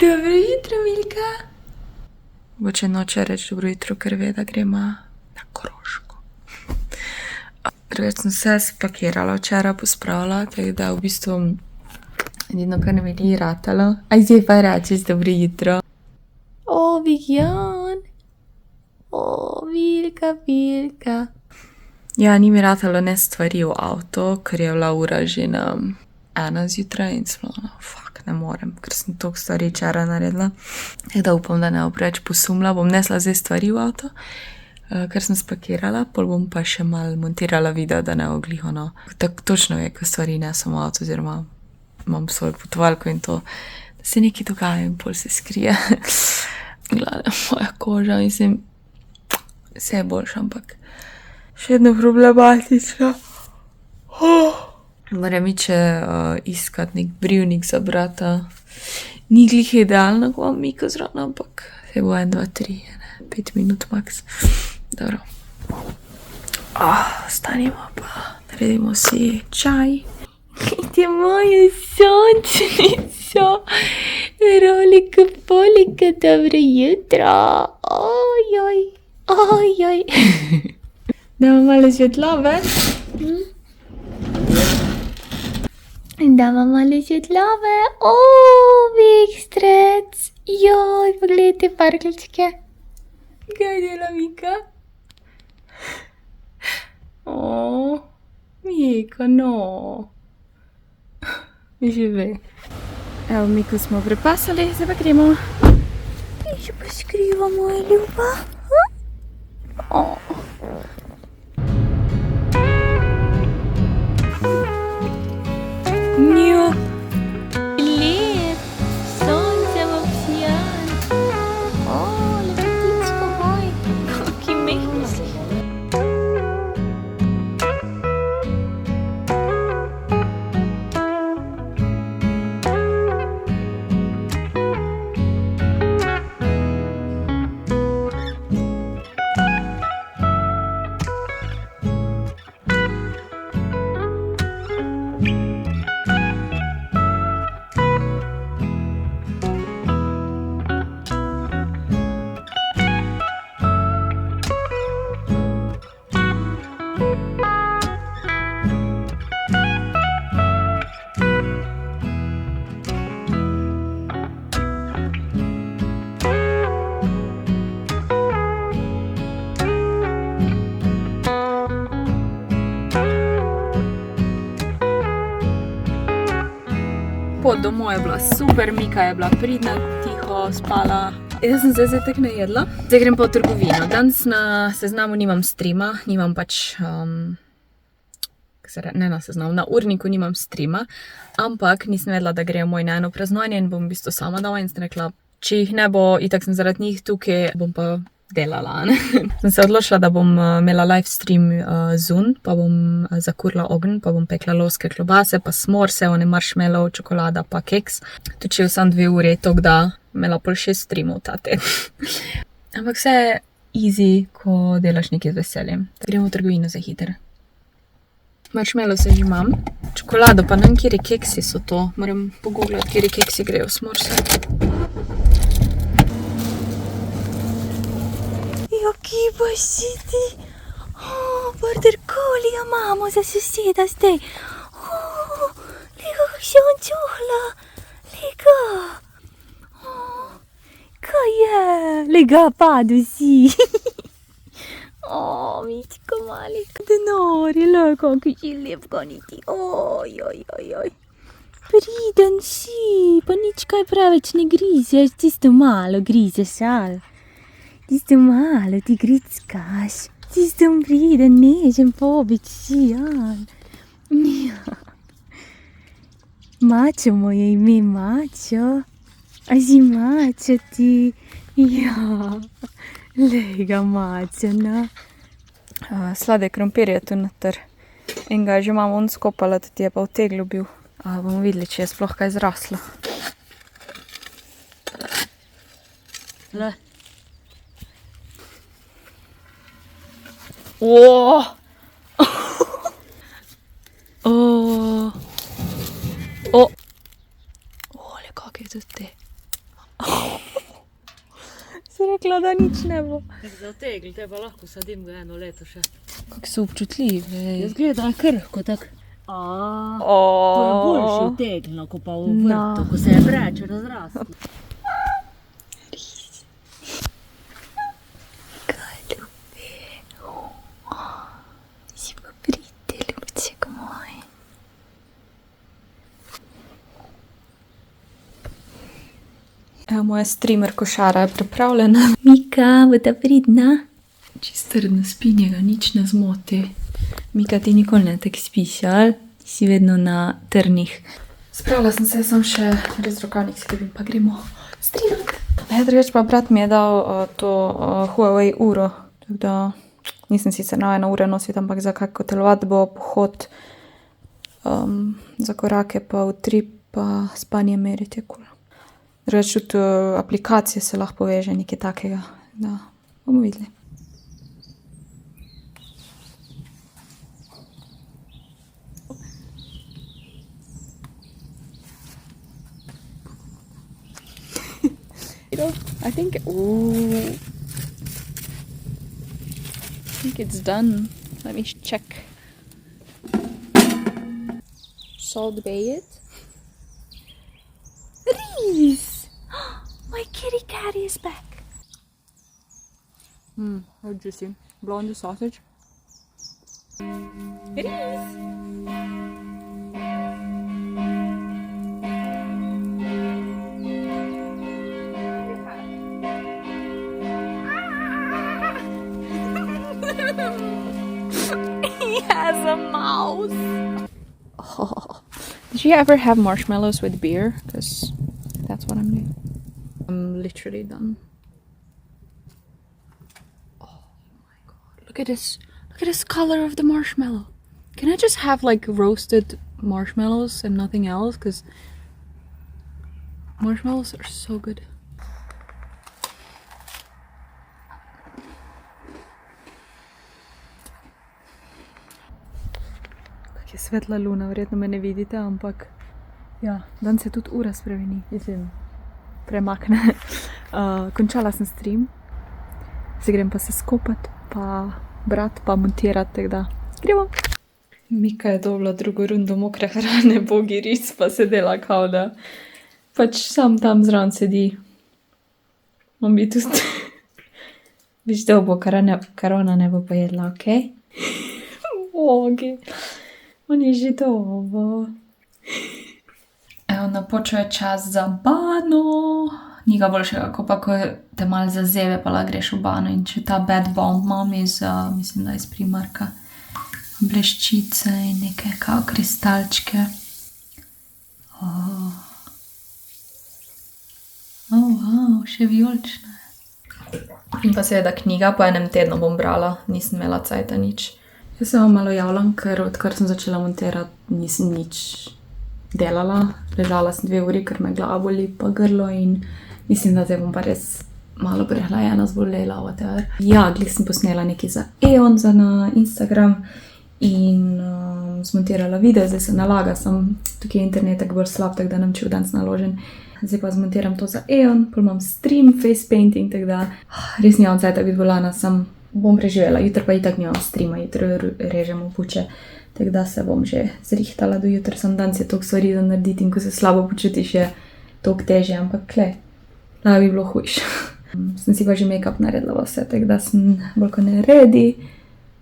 Dobro jutro, Milka. Boče noče reči dobro jutro, ker ve, da gremo na Koroško. Drugač sem se spakirala včeraj, pospravila, tako da v bistvu edino, kar ne mi ni ratalo. Aj zdaj pa rečeš dobro jutro. O, Vigjan. O, Vilka. Ja, ni mi ratalo ne stvari v avto, ker je bila ura že na 1 zjutraj in smo, ne morem, ker sem toliko stvari včeraj naredila. Tako da upam, da ne bo preveč posumila. Bom nesla zdaj stvari v avto, ker sem spakirala, pol bom pa še malo montirala video, da ne bo glihano. Tako točno je, ko stvari nesem v avto, oziroma imam svojo potovalko in to, da se nekaj dogaja in pol se skrije. Gledam, moja koža, mislim, vse je boljša, ampak še vedno problematično. Moram ići iskat nek brivnik za brata. Ni glih idealno, ko vam Miko zrano, ampak se bo 1, 2, 3, 5 minut max. Dobro. Stanimo pa, naredimo si čaj. Gledajte mojo sončnico. Rolika, polika, dobro jutro. Ojoj. Damo malo svetlobe. Damo malo svetlobe. O, Vikstrec. Joj, pogledajte parklčke. Kaj dela Mika? O, Mika, no. Žive. Evo, Miko smo prepasali, zdaj pa gremo. In še poskriva, moja ljuba. Njo. Lep. Sonce v obsijan. Lepotičko moj. Kaki mehni si. Pot domov je bila super, Mika je bila pridna, tiho, spala. Jaz sem se zdaj tako najedla. Zdaj grem pa v trgovino. Danes na seznamu nimam streama, nimam pač, ne na seznamu, na urniku nimam streama, ampak nisem vedela, da grejo moj na eno praznovanje in bom v bistvu sama doma in sem rekla, če jih ne bo, itak sem zaradi njih tukaj, bom pa delala, ne. Sem se odločila, da bom imela live stream zunj, pa bom zakurila ogenj, pa bom pekla lovske klobase, pa smorse, one marshmallow, čokolada, pa keks. Točil sem 2 ure, tako da imela pol 6 streamov ta teden. Ampak vse je easy, ko delaš nekaj z veseljem. Gremo v trgovino za hiter. Marshmallow se že imam. Čokolado, pa ne vem, kjeri keksi so to. Moram pogooglati, kjeri keksi grejo v smorse. Kje pa si ti? Border collie imamo za soseda zdaj. Lega, kako se on čuhla. Lega. Kaj je? Lega, padel si. Mičko mali. Denari, lega, kako si lepka niti. Oj. Priden si, pa nič kaj preveč ne grizeš, tisto malo grizeš, ali? Tisto malo ti grickaš, tisto priden, nežen pobič si, ali? Ja. Mačo, moje ime Mačo. A si Mačo ti? Ja, lej ga Mačo, no. Sladek krompir je tu noter. In ga že imamo on skopala, tudi je pa v teglu bil. Bomo videli, če je sploh kaj zraslo. Le. Oh! Oh! Oh! Ole, kak je tudi te. Si rekla, da nič ne bo. Za tegl, te pa lahko sadim ga 1 leto še. Kak so občutljivi. Jaz gleda krhko tak. To je Oh! boljši v teglu, ko pa v vrtu, ko se je vreče razraslo. Kaj ljubi. Si pa prite, ljubček moj. Evo, moja streamer košara je pripravljena. Mika, bo ta pridna? Čisto trdno spi, njega nič ne zmoti. Mika, ti nikoli ne tako spiš, ali? Si vedno na trnih. Spravila sem se, sem še res rokavnik skrbim, pa gremo streamat. Drugače pa brat mi je dal to Huawei uro, tako da nisem sicer navajena ure nositi, ampak za kako telovadbo, pohod, za korake pa utrip, pa spanje meriti je kul. Drugače tudi aplikacije se lahko poveže, nekaj takega, da bomo videli. I think it's done. Let me check. Salt Bay it. Reese! My kitty cat is back. How juicy. Blonde sausage. Reese! He has a mouse. Oh. Did you ever have marshmallows with beer? Because that's what I'm doing. I'm literally done. Oh my god. Look at this. Look at this color of the marshmallow. Can I just have like roasted marshmallows and nothing else? Because marshmallows are so good. Je svetla luna, verjetno me ne vidite, ampak ja, dan se tudi ura spremeni, mislim, premakne. Končala sem stream, zdaj grem pa se skopat, pa brat, pa montirat, tako da gremo. Mika je dobila drugo rundo mokre hrane, bogi ris, pa se dela kao da pač sam tam zraven sedi. On bi tudi viš dobo, korona ne bo pojedla, okej? Bogi. On je že dobo. Evo, napočil je čas za bano. Ni ga boljšega, ko pa ko te malo zazeve, pa lahko greš v bano. In če ta Bad Bomb imam iz, mislim, da iz Primarka. Bleščice in neke kao kristalčke. Oh, wow, še vijolične. In pa seveda knjiga, po enem tednu bom brala, nisem imela cajta nič. Jaz se vam malo javljam, ker odkar sem začela montirati, nisem nič delala. Ležala sem 2 uri, ker me glava boli pa grlo in mislim, da zdaj bom pa res malo prehlajena, zbolela, whatever. Ja, glih sem posnela nekaj za Eon, za na Instagram in zmontirala video, zdaj se nalaga, sem tukaj internet tako bolj slab, tako da nam čil danes naložen. Zdaj pa zmontiram to za Eon, pol imam stream, face painting, tako da res nimam cajta biti bolana, sem bom preživela, jutro pa itak nimam streama, jutro režemo puče, tako da se bom že zrihtala do jutra, sem danes je toliko stvari za narediti in ko se slabo počutiš je toliko težje, ampak klej, lahko bi bilo hujše. Sem si pa že make-up naredila vse, tako da sem bolj kot ne ready,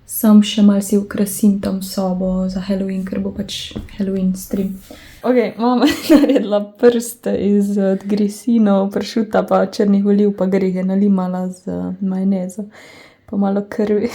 sam še malo si ukrasim tam sobo za Halloween, ker bo pač Halloween stream. Ok, mama je naredila prste iz grisinov, pršuta pa črnih oliv, pa gre jih je nalimala z majonezo. Pa malo krvi.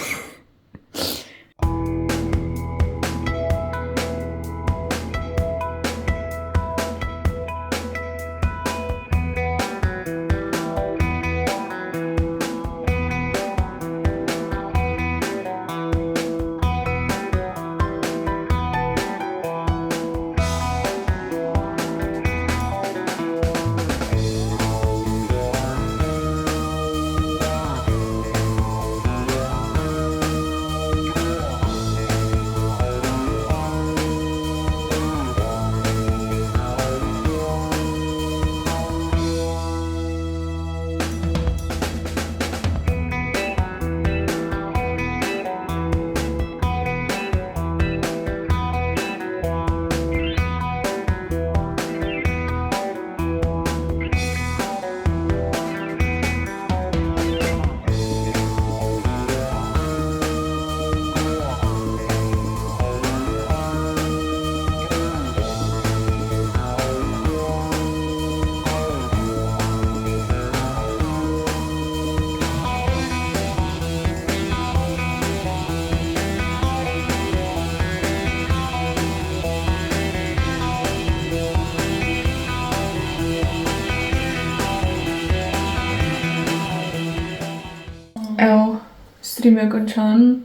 Stream je končan.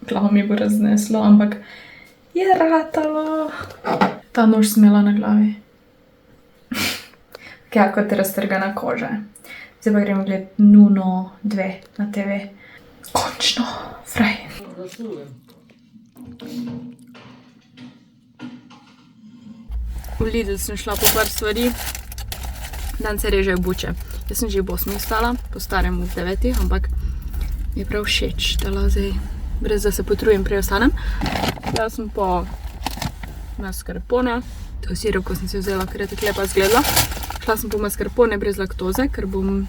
Glavo mi bo razneslo, ampak je ratalo. Ta nož smela na glavi. Kaj kot raztrgana koža. Zdaj pa gremo gledati Nuno 2 na TV. Končno, fraj. V Lidl sem šla po par stvari. Dan se režejo buče. Jaz sem že v 8 stala, po starem v 9, ampak mi je prav všeč, da zdaj, brez da se potrujem, prej ostanem. Šla sem po mascarpone. To je sirup, ko sem si vzela, ker je tako lepa izgledala. Šla sem po mascarpone brez laktoze, ker bom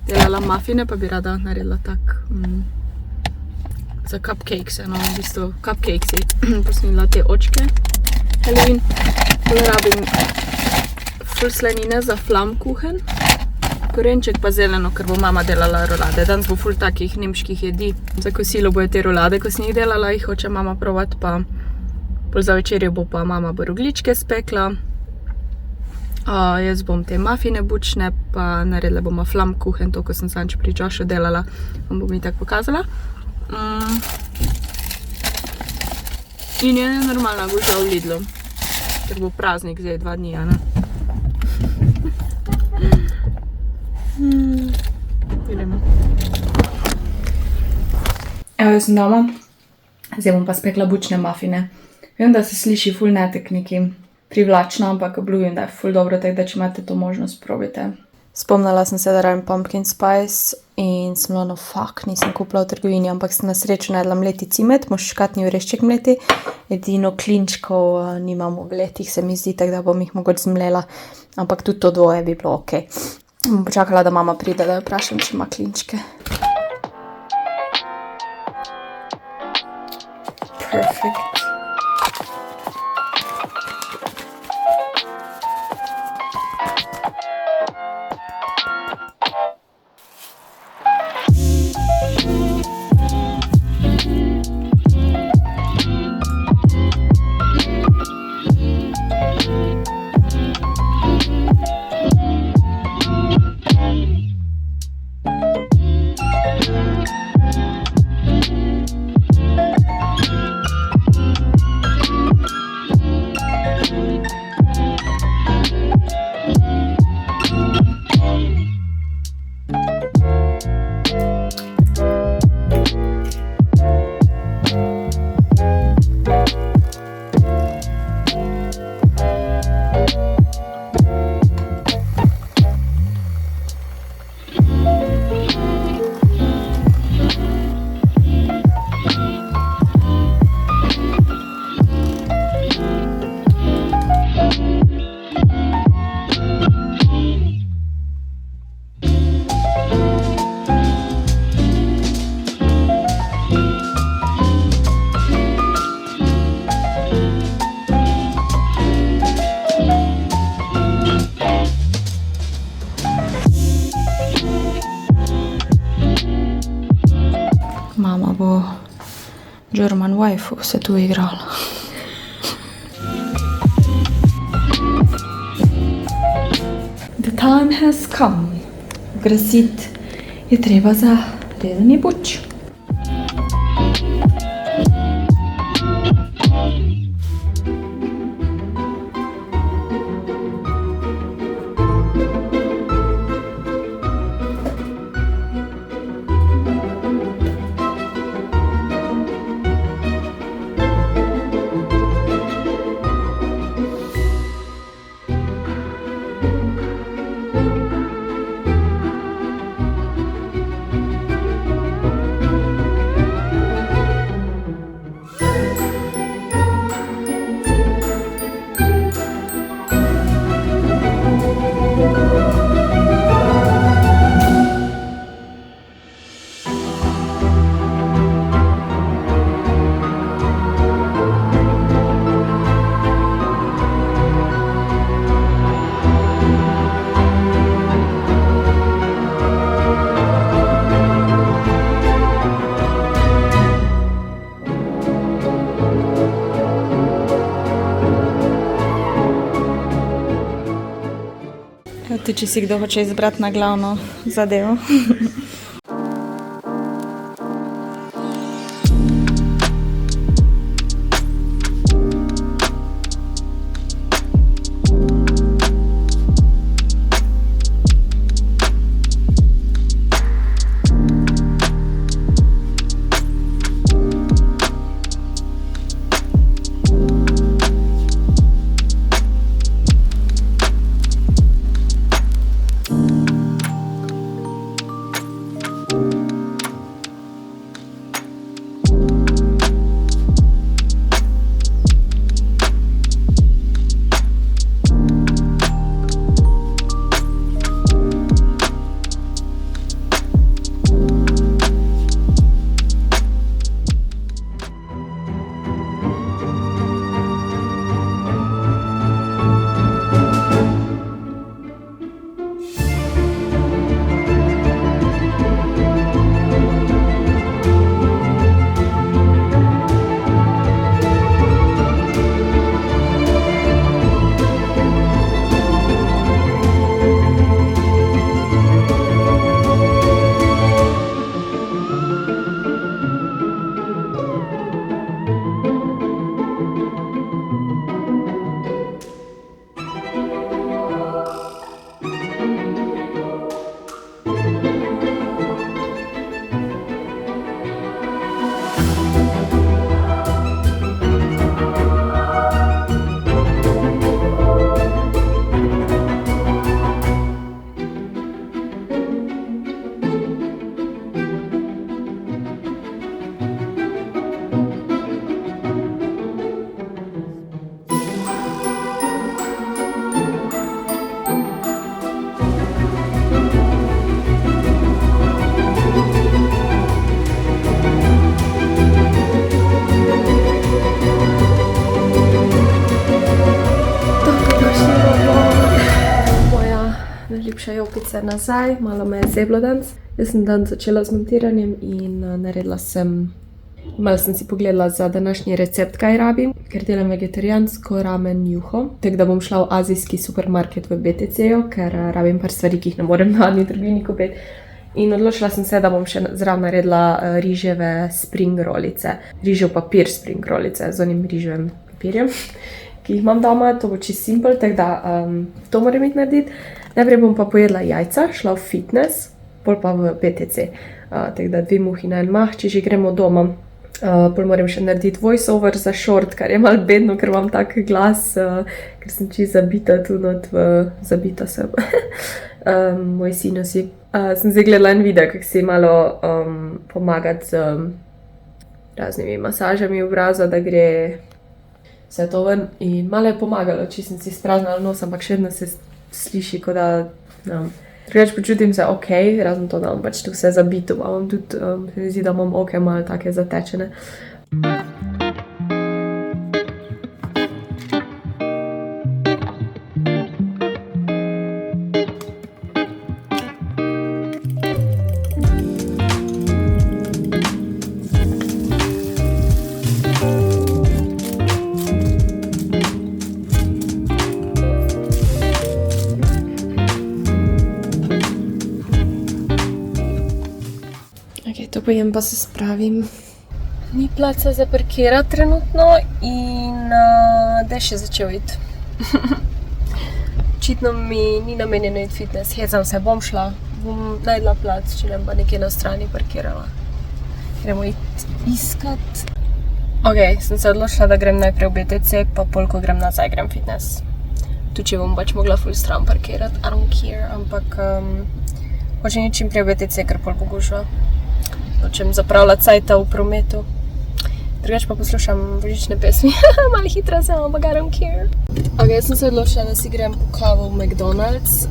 delala mafine, pa bi rada naredila tak za cupcakes, no, v bistvu cupcakesi. Posnila te očke Halloween. Tole rabim ful slanine za flammkuchen, korenček pa zeleno, ker bo mama delala rolade. Danes bo ful takih nemških jedi. Za kosilo bojo te rolade, ko sem jih delala, jih hoče mama provat, pa pol za večerjo bo pa mama rogljičke spekla. Jaz bom te mafine bučne, pa naredila bomo flammkuchen, to, ko sem sanč pri Joshu delala, vam bom itak pokazala. In je normalna gužva v Lidlu, ker bo praznik zdaj 2 dni, a ne? Vidimo. Evo, jaz sem doma. Zdaj bom pa spekla bučne mafine. Vem, da se sliši ful netek neki privlačno, ampak obljubim, da je ful dobro, tako da če imate to možnost, probajte. Spomnila sem se, da rabim pumpkin spice in sem bilo, no fuck, nisem kupila v trgovini, ampak sem na srečo najdla mleti cimet, muškatni orešček mleti, edino klinčkov nimam v letih, se mi zdi, tako da bom jih mogoče zmlela, ampak tudi to dvoje bi bilo okej. Bom počakala, da mama pride, da jo vprašam, če ima klinčke. Perfect. Mama bo German waifu se tu igrala. The time has come. Grasiti je treba za rezanje buč. Tudi če si kdo hoče izbrati na glavno zadevo. najljubša jopica nazaj, malo me je zeblo danes. Jaz sem dan začela z montiranjem in naredila sem, malo sem si pogledala za današnji recept, kaj rabim, ker delam vegetarijansko ramen juho. Tako da bom šla v azijski supermarket v BTC-ju, ker rabim par stvari, ki jih ne morem na eni trgovini kupiti. In odločila sem se, da bom še zraven naredila riževe spring rollice. Rižev papir spring rollice z onim riževim papirjem, ki jih imam doma. To bo čisto simpel, tako da to moram iti narediti. Najprej bom pa pojedla jajca, šla v fitness, pol pa v BTC. Tako da 2 muhi na en mah, če že gremo doma. Pol moram še narediti voiceover za short, kar je malo bedno, ker imam tak glas, ker sem čisto zabita tu not zabita sem. Moj sinusi. Sem zdaj gledala en video, kako si malo pomagati z raznimi masažami obraza, da gre vse to ven. In malo je pomagalo, če sem si spraznala nos, ampak še vedno se sliši, kot da drugače počutim se ok, razen to, da imam pač tu vse zabito, imam tudi, se mi zdi, da imam oke malo take zatečene. To pojem pa se spravim. Ni placa za parkirati trenutno in dež je začel iti. Očitno mi ni namenjeno iti fitness. Hecam se, bom šla, bom najdla plac, če ne pa nekje na strani parkirala. Gremo iti iskat. Ok, sem se odločila, da grem najprej v BTC, pa pol, ko grem nazaj, grem fitness. Tu, če bom pač mogla full stran parkirati, I don't care, ampak hočem iti čim prej v BTC, ker pol pogužva. Hočem zapravljati cajta v prometu. Drugače pa poslušam božične pesmi. Malo hitra sem, ampak I don't care. Ok, jaz sem se odločila, da si grem po kavo v McDonald's.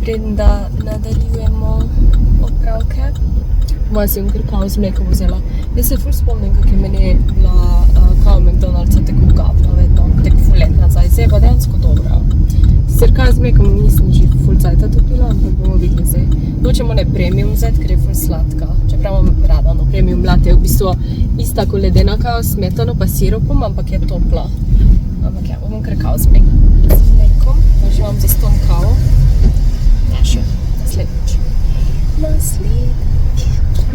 Preden da nadaljujemo opravke. Moja si bom kar kavo z mlekom vzela. Jaz se ful spomnim, kako je meni bila kavo v McDonald'sa tako gavna vedno. Tako ful let nazaj. Zdaj pa dejansko dobra. Sicer kavo z mlekom nisem že ful cajta to pila, ampak bomo videli zdaj. Nočemo ne premium vzeti, ker je ful sladka. Čeprav imam rada, no premium latte je v bistvu ista kot ledena kava s smetano pa siropom, ampak je topla. Ampak ja, bom kar kavo z mlekom. Že imam za ston kavo. Ja, še, naslednjič.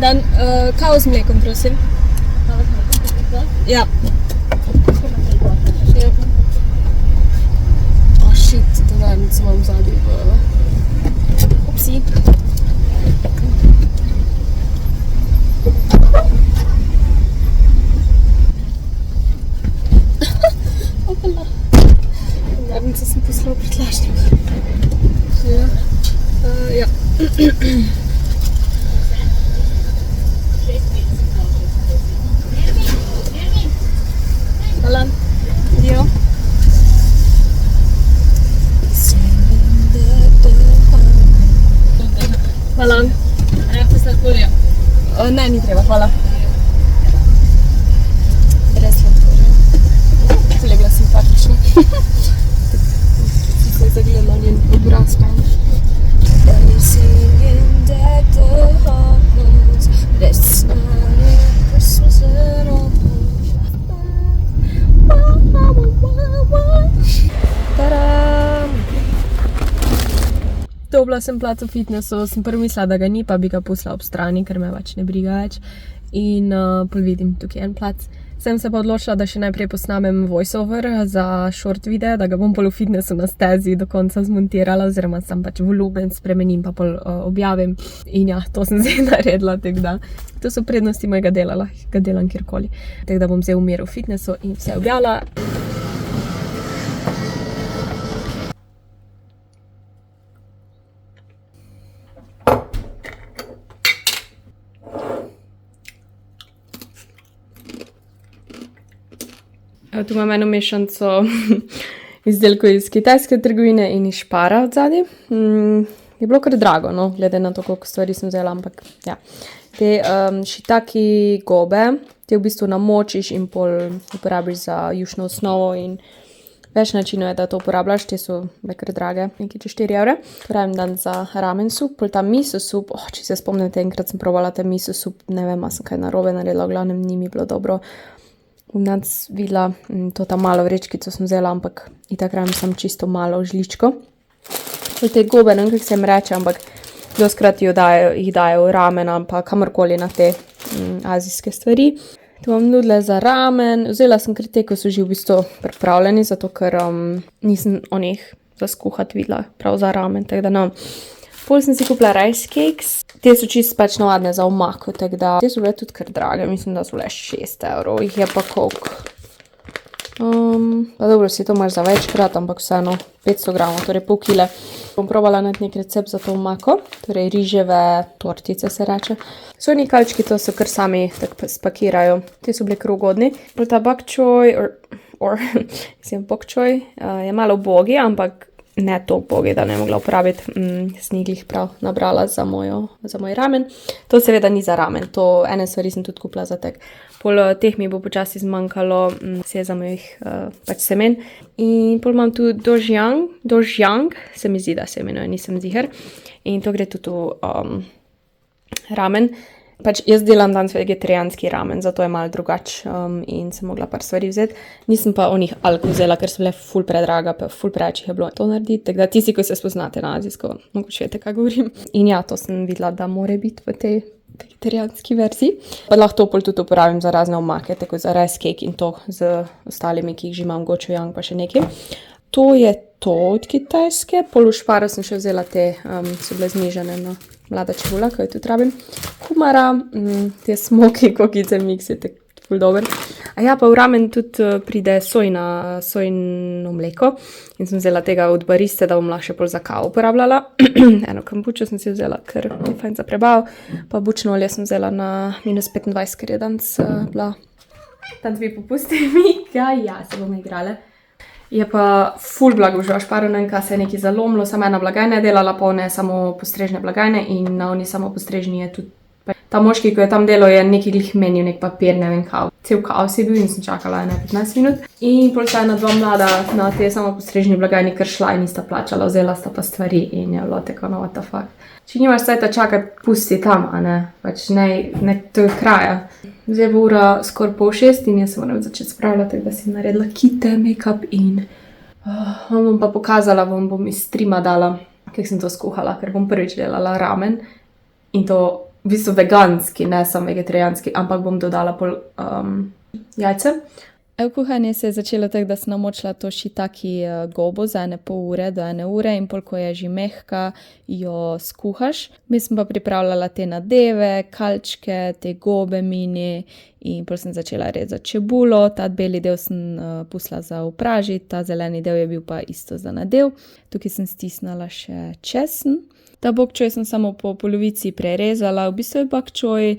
Dan, kavo z mlekom, prosim. Ja. Oh shit, denarnico imam zadnji v... Upsi. Opala. Denarnico sem poslala v prtljažnik. Ja. Hvala. Dio. Hvala. Ne, ni treba, hvala. Res sladkorja. Kolega simpatična. Si se zagledala njen obraz. Dobila sem plac v fitnessu, sem prvo mislila, da ga ni, pa bi ga pustila ob strani, ker me pač ne briga več. In pol vidim, tukaj je en plac. Sem se pa odločila, da še najprej posnamem voiceover za short video, da ga bom pol v fitnessu na stezi do konca zmontirala, oziroma sam pač volumen spremenim, pa pol objavim. In ja, to sem zdaj naredila, tako da to so prednosti mojega dela, lahko ga delam kjerkoli. Tako da bom zdaj v miru v fitnessu in vse objavila. Tu imam eno mešanico izdelkov iz kitajske trgovine in iz Spara odzadaj. Je bilo kar drago, no, glede na to, koliko stvari sem vzela, ampak ja. Te shiitake gobe, te v bistvu namočiš in pol uporabiš za jušno osnovo in Več načinov je, da to uporabljaš, te so kar drage, nekaj čez 4 evre. Pravim dan za ramen sup, pol ta miso sup, če se spomnite, enkrat sem provala ta miso sup, ne vem, sem kaj narobe naredila, v glavnem ni mi bilo dobro. Bom danes videla to ta malo vrečkico sem vzela, ampak itak rabim sem čisto malo žličko. Pol te gobe, ne vem, kako se jim reče, ampak doskrat jih dajo v ramen, pa kamorkoli na te azijske stvari. Tu imam nudle za ramen, vzela sem kar te, ko so že v bistvu pripravljeni, zato ker nisem o njih za skuhati videla prav za ramen, tako da no. Pol sem si kupila rice cakes, te so čisto pač navadne za omako, tako da te so bile tudi kar drage, mislim, da so bile 6 evrov, jih je pa koliko. Pa dobro, si to imaš za večkrat, ampak vseeno 500 gramov, torej pol kile. Bom probala najti nek recept za to omako, torej riževe tortice se reče. Sojni kalčki, to so kar sami tako spakirajo, te so bili kar ugodni. Pol ta bok choy, bok choy je malo ubogi, ampak ne toliko ubogi, da ne mogla uporabiti, sem jih prav nabrala za moj ramen. To seveda ni za ramen, to ene stvari sem tudi kupila za tek. Pol teh mi bo počasi zmanjkalo sezamovih pač semen. In pol imam tu dožjang, se mi zdi, da se imenuje, nisem ziher. In to gre tudi v ramen. Pač jaz delam danes vegetarijanski ramen, zato je malo drugač in sem mogla par stvari vzeti. Nisem pa o njih alko vzela, ker so bile ful predraga, pa ful preveč je bilo to narediti. Tako da tisti, ko se spoznate na azijsko, mogoče veste, kaj govorim. In ja, to sem videla, da more biti v tej vegetarijanski verziji. Pa lahko to pol tudi uporabim za razne omake, tako za rice cake in to z ostalimi, ki jih že imam, gochujang pa še nekaj. To je to od Kitajske. Pol v Šparu sem še vzela te, so bile znižene na mlada čebula, ko jo tudi rabim. Kumara, te smoky kokice mix je tako ful dober. A ja, pa v ramen tudi pride sojno mleko in sem vzela tega od bariste, da bom lahko še pol za kavo uporabljala. Eno kombučo sem si vzela, ker je fajn za prebav, pa bučno olje sem vzela na -25, ker je danes bila. Danes bi popustili mi, ja, se bomo igrale. Je pa ful blago že v Šparu, ne vem, kaj se je nekaj zalomilo, samo ena blagajna je delala, pa one samo postrežne blagajne in na oni samo postrežni je tudi. Ta moški, ko je tam delal, je nekaj glih menil, nek papir, ne vem kao. Cel kaos je bil in sem čakala 15 minut. In pol sta ena dva mlada na te samo postrežni blagajni kar šla in nista plačala, vzela sta pa stvari in je bilo tako, no what the fuck. Če nimaš cajta čakati, pusti tam, a ne, pač ne to je kraja. Zdaj bo ura skoraj 5:30 in jaz se moram začeti spravljati, tako da si naredila kite, make-up in vam bom pa pokazala, vam bom iz streama dala, kako sem to skuhala, ker bom prvič delala ramen in to v bistvu veganski, ne samo vegetarijanski, ampak bom dodala pol jajce. Kuhanje se je začelo tako, da sem namočila to shiitake gobo za 1,5 ure do 1 ure in pol, ko je že mehka, jo skuhaš. Mi sem pa pripravljala te nadeve, kalčke, te gobe mini in pol sem začela rezati čebulo. Ta beli del sem pustila za upražiti, ta zeleni del je bil pa isto za nadev. Tukaj sem stisnila še česen. Ta bok choy sem samo po polovici prerezala, v bistvu je bok choy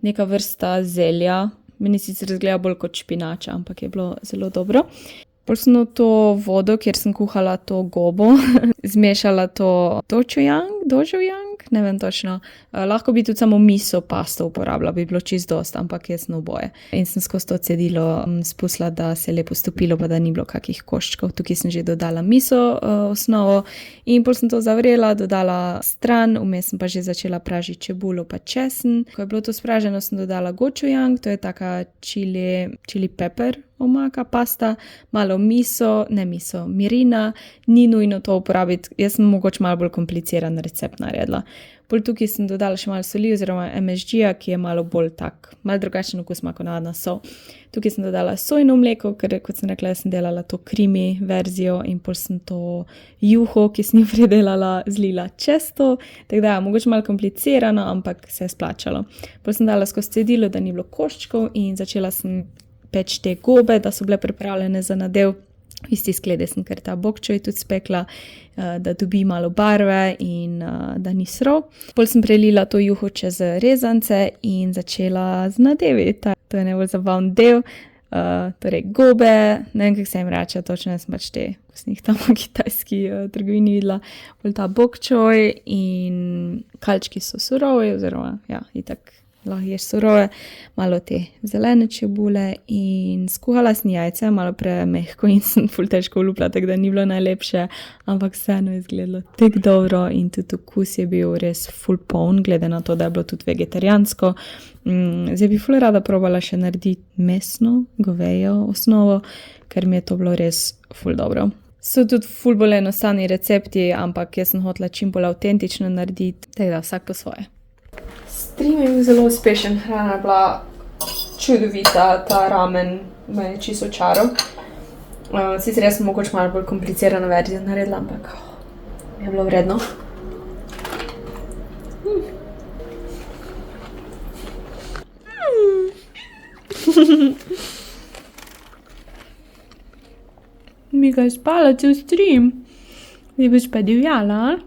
neka vrsta zelja. Meni sicer izgleda bolj kot špinača, ampak je bilo zelo dobro. Pol sem v to vodo, kjer sem kuhala to gobo, zmešala to dožujang, ne vem točno. Lahko bi tudi samo miso pasto uporabila, bi bilo čisto dost, ampak jaz sem oboje. In sem skozi to cedilo spustila, da se je lepo stopilo, pa da ni bilo kakih koščkov. Tukaj sem že dodala miso osnovo in pol sem to zavrela, dodala stran, vmes sem pa že začela pražiti čebulo pa česen. Ko je bilo to spraženo, sem dodala gochujang, to je taka chili pepper omaka, pasta, malo mirina, ni nujno to uporabiti, jaz sem mogoče malo bolj kompliciran recept naredila. Pol tukaj sem dodala še malo soli oziroma MSG-ja, ki je malo bolj tak, malo drugačen okus ima kot navadna sol. Tukaj sem dodala sojno mleko, ker kot sem rekla, sem delala to krimi verzijo in pol sem to juho, ki sem jo predelala, zlila čez to. Tako da, mogoče malo komplicirano, ampak se je splačalo. Pol sem dala skozi cedilo, da ni bilo koščkov in začela sem peč te gobe, da so bile pripravljene za nadev. V isti sklede sem kar ta bok choy tudi spekla, da dobi malo barve in da ni srov. Pol sem prelila to juho čez rezance in začela z nadevi. To je najbolj zabaven del. Torej gobe, ne vem, kako se jim reče, točno sem pač te, ko sem jih tam v kitajski trgovini videla. Pol ta bok choy in kalčki so surovi, oziroma ja, itak lahko ješ surove, malo te zelene čebule in skuhala sem jajce, malo premehko in sem ful težko lupla, tako da ni bilo najlepše, ampak vseeno je izgledalo tako dobro in tudi okus je bil res ful poln, glede na to, da je bilo tudi vegetarijansko. Zdaj bi ful rada probala še narediti mesno, govejo osnovo, ker mi je to bilo res ful dobro. So tudi ful bolj enostavni recepti, ampak jaz sem hotela čim bolj avtentično narediti, tako da vsak po svoje. Stream je bil zelo uspešen, hrana je bila čudovita, ta ramen me je čisto očaral. Sicer jaz sem mogoče malo bolj komplicirano verzijo naredila, ampak je bilo vredno. Mika je spala cel stream. Zdaj boš pa divjala,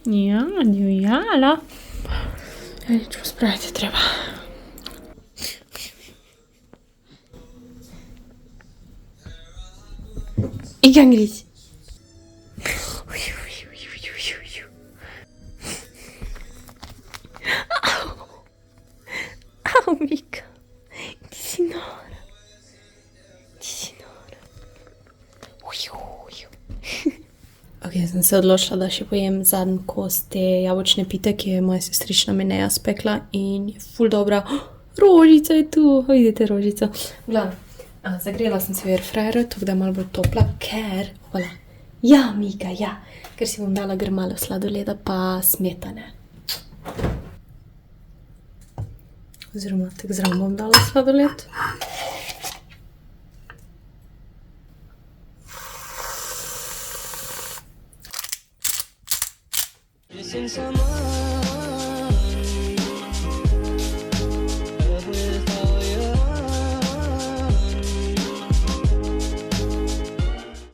Ja, divjala. Nič pospraviti treba. Ikan gris. Au, Mika. Ti si nora. Ti si nora. Ok, sem se odločila, da še pojem zadnji kos te jabolčne pite, ki je moja sestrična Mineja spekla in je ful dobra. Rožica je tu, vidite rožico. Glavno, zagrela sem se v airfryeru, tako da je malo bolj topla, ker, voilà. Ja, Mika, ja, ker si bom dala gr malo sladoleda pa smetane. Oziroma, tako zraven bom dala sladoled. Since I'm